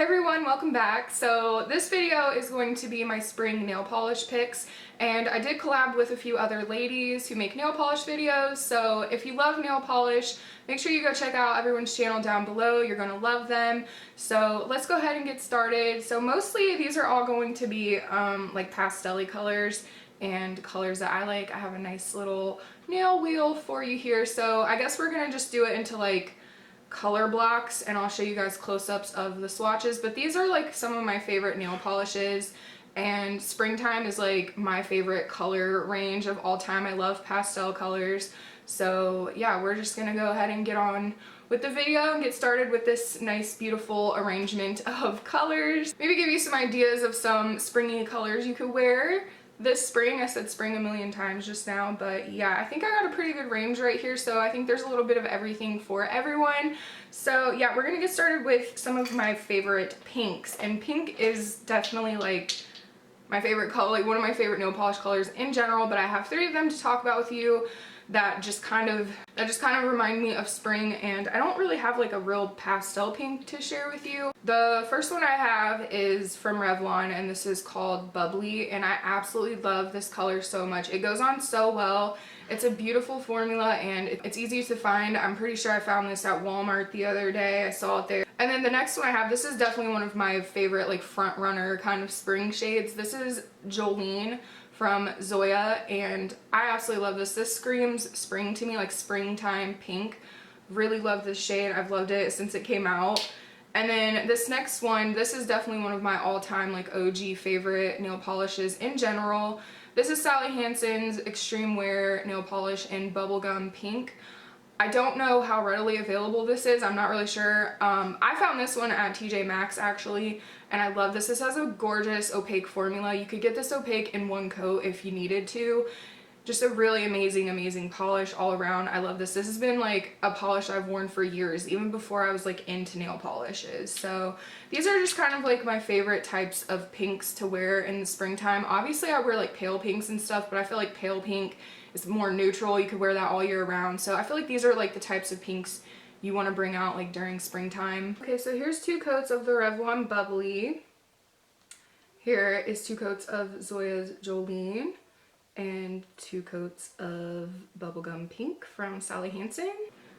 Hey everyone, welcome back. So this video is going to be my spring nail polish picks, and I did collab with a few other ladies who make nail polish videos. So if you love nail polish, make sure you go check out everyone's channel down below. You're gonna love them. So let's go ahead and get started. So mostly these are all going to be like pastel-y colors and colors that I like. I have a nice little nail wheel for you here. So I guess we're gonna just do it into like color blocks, and I'll show you guys close-ups of the swatches. But these are like some of my favorite nail polishes, and springtime is like my favorite color range of all time. I love pastel colors. So yeah, we're just gonna go ahead and get on with the video and get started with this nice beautiful arrangement of colors. Maybe give you some ideas of some springy colors you could wear this spring. I said spring a million times just now, but yeah, I think I got a pretty good range right here, so I think there's a little bit of everything for everyone. So yeah, we're gonna get started with some of my favorite pinks, and pink is definitely like my favorite color, like one of my favorite nail polish colors in general, but I have three of them to talk about with you that just kind of remind me of spring, and I don't really have like a real pastel pink to share with you. The first one I have is from Revlon, and this is called Bubbly, and I absolutely love this color so much. It goes on so well. It's a beautiful formula and it's easy to find. I'm pretty sure I found this at Walmart the other day. I saw it there. And then the next one I have, this is definitely one of my favorite like front runner kind of spring shades. This is Jolene from Zoya, and I absolutely love this. This screams spring to me, like springtime pink. Really love this shade. I've loved it since it came out. And then this next one, this is definitely one of my all-time like OG favorite nail polishes in general. This is Sally Hansen's Extreme Wear nail polish in Bubblegum Pink. I don't know how readily available this is. I'm not really sure. I found this one at TJ Maxx actually, and I love this. This has a gorgeous opaque formula. You could get this opaque in one coat if you needed to. Just a really amazing polish all around. I love this. This has been like a polish I've worn for years, even before I was like into nail polishes. So these are just kind of like my favorite types of pinks to wear in the springtime. Obviously I wear like pale pinks and stuff, but I feel like pale pink is more neutral. You could wear that all year round. So I feel like these are like the types of pinks you want to bring out like during springtime. Okay, so here's 2 coats of the Revlon Bubbly. Here is 2 coats of Zoya Jolene, and 2 coats of Bubblegum Pink from Sally Hansen.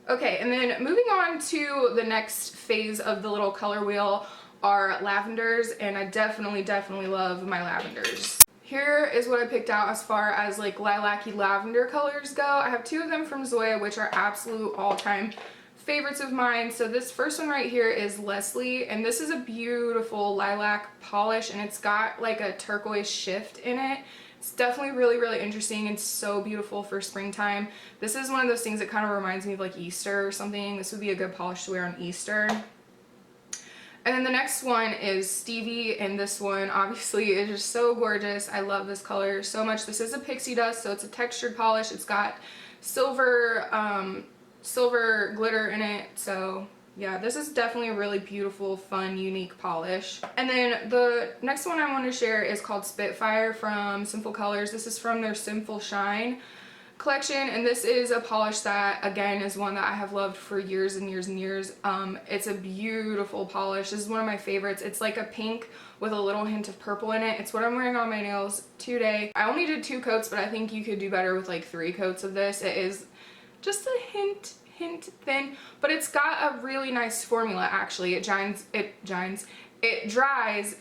Okay, and then moving on to the next phase of the little color wheel are lavenders, and I definitely love my lavenders. Here is what I picked out as far as like lilac-y lavender colors go. I have 2 of them from Zoya, which are absolute all-time favorites of mine. So this first one right here is Leslie, and this is a beautiful lilac polish, and it's got like a turquoise shift in it. It's definitely really interesting and so beautiful for springtime. This is one of those things that kind of reminds me of like Easter or something. This would be a good polish to wear on Easter. And then the next one is Stevie, and this one obviously is just so gorgeous. I love this color so much. This is a pixie dust, so it's a textured polish. It's got silver glitter in it, so yeah, this is definitely a really beautiful, fun, unique polish. And then the next one I want to share is called Spitfire from Sinful Colors. This is from their Sinful Shine collection, and this is a polish that again is one that I have loved for years and years. It's a beautiful polish. This is one of my favorites. It's like a pink with a little hint of purple in it. It's what I'm wearing on my nails today. I only did 2 coats, but I think you could do better with like 3 coats of this. It is just a hint thin, but it's got a really nice formula actually. It dries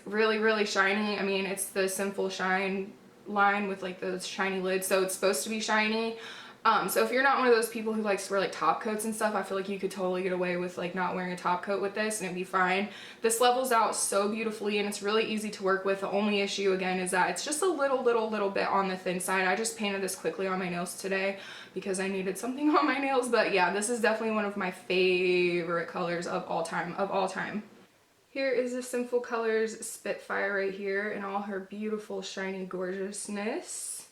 really shiny. I mean, it's the Sinful Shine line with like those shiny lids, so it's supposed to be shiny. So if you're not one of those people who likes to wear like top coats and stuff, I feel like you could totally get away with like not wearing a top coat with this and it'd be fine. This levels out so beautifully, and it's really easy to work with. The only issue again is that it's just a little bit on the thin side. I just painted this quickly on my nails today because I needed something on my nails, but yeah, this is definitely one of my favorite colors of all time. Here is the Sinful Colors Spitfire right here in all her beautiful shiny gorgeousness.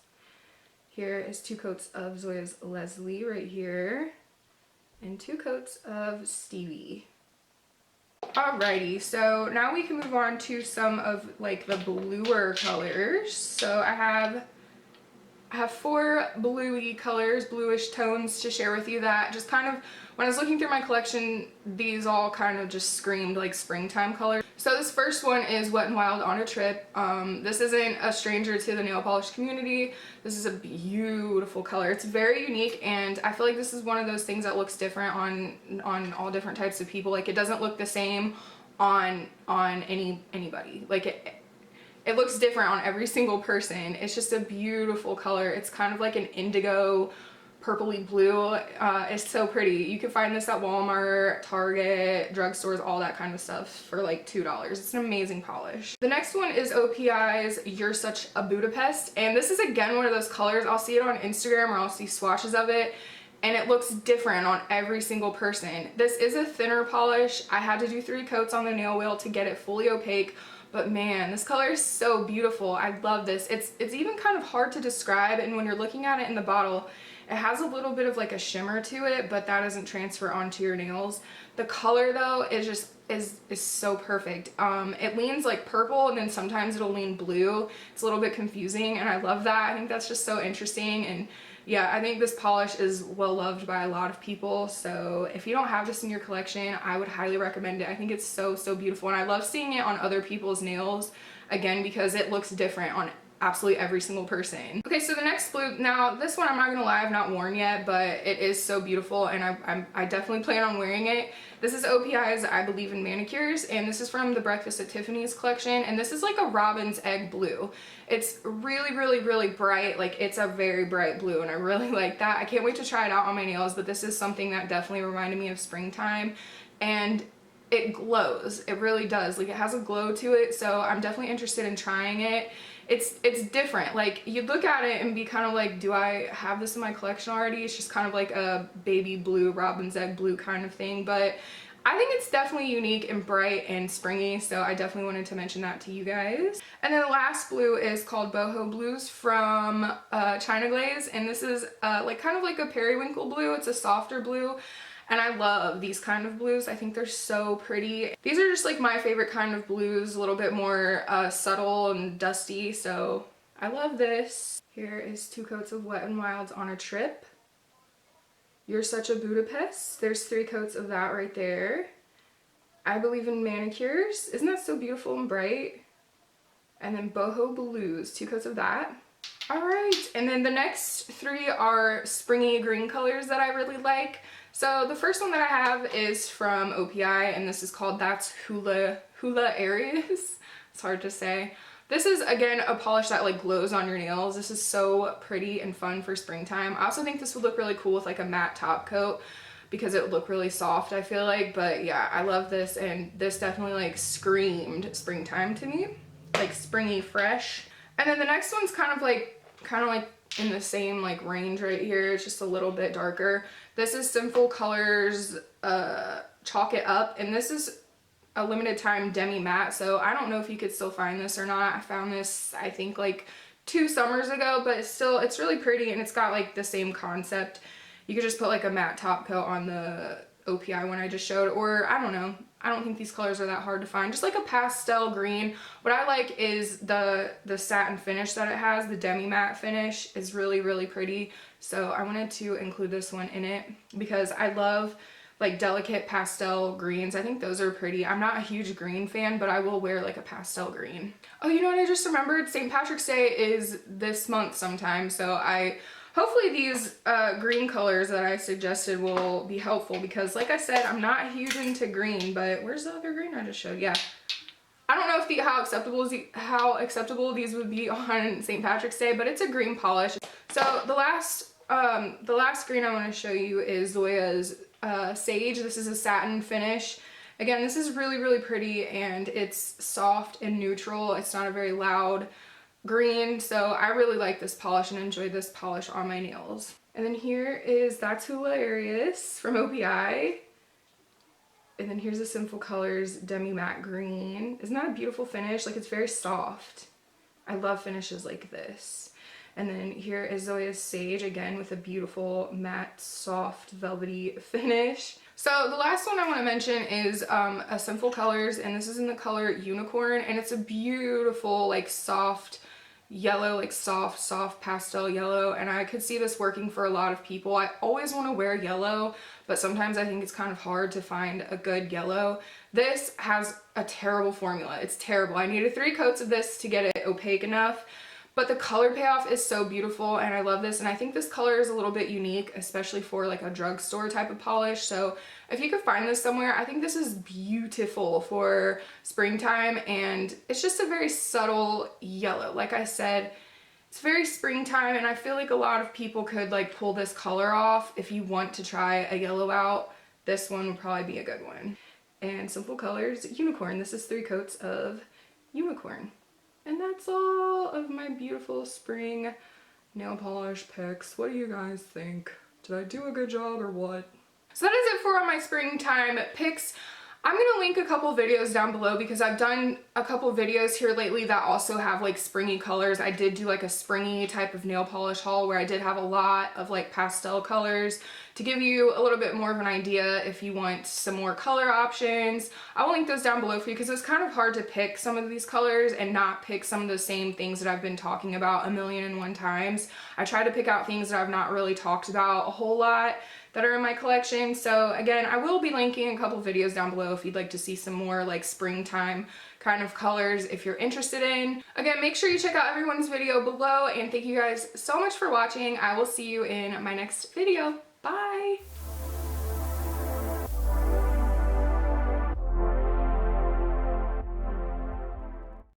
Here is 2 coats of Zoya Leslie right here, and 2 coats of Stevie. Alrighty, so now we can move on to some of like the bluer colors. So I have I have 4 bluey colors, bluish tones to share with you that just kind of, when I was looking through my collection, these all kind of just screamed like springtime colors. So this first one is Wet n Wild on a Trip. This isn't a stranger to the nail polish community. This is a beautiful color. It's very unique, and I feel like this is one of those things that looks different on all different types of people. Like, it doesn't look the same on anybody. Like, it looks different on every single person. It's just a beautiful color. It's kind of like an indigo purpley blue. It's so pretty. You can find this at Walmart, Target, drugstores, all that kind of stuff for like $2. It's an amazing polish. The next one is OPI's You're Such a Budapest, and this is again one of those colors. I'll see it on Instagram or I'll see swatches of it, and it looks different on every single person. This is a thinner polish. I had to do 3 coats on the nail wheel to get it fully opaque. But man, this color is so beautiful. I love this. It's even kind of hard to describe, and when you're looking at it in the bottle, it has a little bit of like a shimmer to it, but that doesn't transfer onto your nails. The color though is just is so perfect. It leans like purple, and then sometimes it'll lean blue. It's a little bit confusing, and I love that. I think that's just so interesting. And yeah, I think this polish is well loved by a lot of people. So if you don't have this in your collection, I would highly recommend it. I think it's so beautiful, and I love seeing it on other people's nails, again, because it looks different on absolutely every single person. Okay, so the next blue, now this one I'm not gonna lie, I've not worn yet, but it is so beautiful, and I definitely plan on wearing it. This is OPI's I Believe in Manicures, and this is from the Breakfast at Tiffany's collection, and this is like a robin's egg blue. It's really bright. Like, it's a very bright blue, and I really like that. I can't wait to try it out on my nails, but this is something that definitely reminded me of springtime, and it glows. It really does. Like, it has a glow to it, so I'm definitely interested in trying it. It's different. Like, you look at it and be kind of like, do I have this in my collection already? It's just kind of like a baby blue, robin's egg blue kind of thing, but I think it's definitely unique and bright and springy, so I definitely wanted to mention that to you guys. And then the last blue is called Boho Blues from China Glaze, and this is like kind of like a periwinkle blue. It's a softer blue, and I love these kind of blues. I think they're so pretty. These are just like my favorite kind of blues, a little bit more subtle and dusty, so I love this. Here is 2 coats of Wet n Wild on a Trip. You're Such a Budapest. There's 3 coats of that right there. I Believe in Manicures. Isn't that so beautiful and bright? And then Boho Blues, 2 coats of that. All right, and then the next 3 are springy green colors that I really like. So the first one that I have is from OPI, and this is called That's Hula-rious. It's hard to say. This is, again, a polish that like glows on your nails. This is so pretty and fun for springtime. I also think this would look really cool with like a matte top coat, because it would look really soft, I feel like. But yeah, I love this, and this definitely like screamed springtime to me, like springy fresh. And then the next one's kind of like in the same like range right here. It's just a little bit darker. This is Sinful Colors Chalk It Up, and this is a limited time demi matte, so I don't know if you could still find this or not. I found this, I think, like 2 summers ago, but it's really pretty, and it's got like the same concept. You could just put like a matte top coat on the OPI one I just showed, or I don't know. I don't think these colors are that hard to find. Just like a pastel green. What I like is the satin finish that it has. The demi matte finish is really pretty, so I wanted to include this one in it because I love like delicate pastel greens. I think those are pretty. I'm not a huge green fan, but I will wear like a pastel green. Oh, you know what I just remembered? St. Patrick's Day is this month sometime, so hopefully these green colors that I suggested will be helpful, because like I said, I'm not huge into green, but where's the other green I just showed? Yeah. I don't know if how acceptable these would be on St. Patrick's Day, but it's a green polish. So the last green I want to show you is Zoya's Sage. This is a satin finish. Again, this is really pretty, and it's soft and neutral. It's not a very loud green, so I really like this polish and enjoy this polish on my nails. And then here is That's Hula-rious from OPI. And then here's the Sinful Colors Demi Matte Green. Isn't that a beautiful finish? Like, it's very soft. I love finishes like this. And then here is Zoya Sage, again with a beautiful matte, soft, velvety finish. So the last one I want to mention is a Sinful Colors, and this is in the color Unicorn, and it's a beautiful, like, soft, yellow, like soft pastel yellow, and I could see this working for a lot of people. I always want to wear yellow, but sometimes I think it's kind of hard to find a good yellow. This has a terrible formula. It's terrible. I needed 3 coats of this to get it opaque enough, but the color payoff is so beautiful and I love this, and I think this color is a little bit unique, especially for like a drugstore type of polish. So if you could find this somewhere, I think this is beautiful for springtime, and it's just a very subtle yellow. Like I said, it's very springtime, and I feel like a lot of people could like pull this color off. If you want to try a yellow out, this one would probably be a good one. And Sinful Colors Unicorn. This is 3 coats of Unicorn. And that's all of my beautiful spring nail polish picks. What do you guys think? Did I do a good job or what? So that is it for my springtime picks. I'm gonna link a couple videos down below because I've done a couple videos here lately that also have like springy colors. I did do like a springy type of nail polish haul where I did have a lot of like pastel colors to give you a little bit more of an idea if you want some more color options. I will link those down below for you because it's kind of hard to pick some of these colors and not pick some of the same things that I've been talking about a million and one times. I try to pick out things that I've not really talked about a whole lot that are in my collection. So again, I will be linking a couple videos down below if you'd like to see some more like springtime kind of colors if you're interested in. Again, make sure you check out everyone's video below, and thank you guys so much for watching. I will see you in my next video. Bye!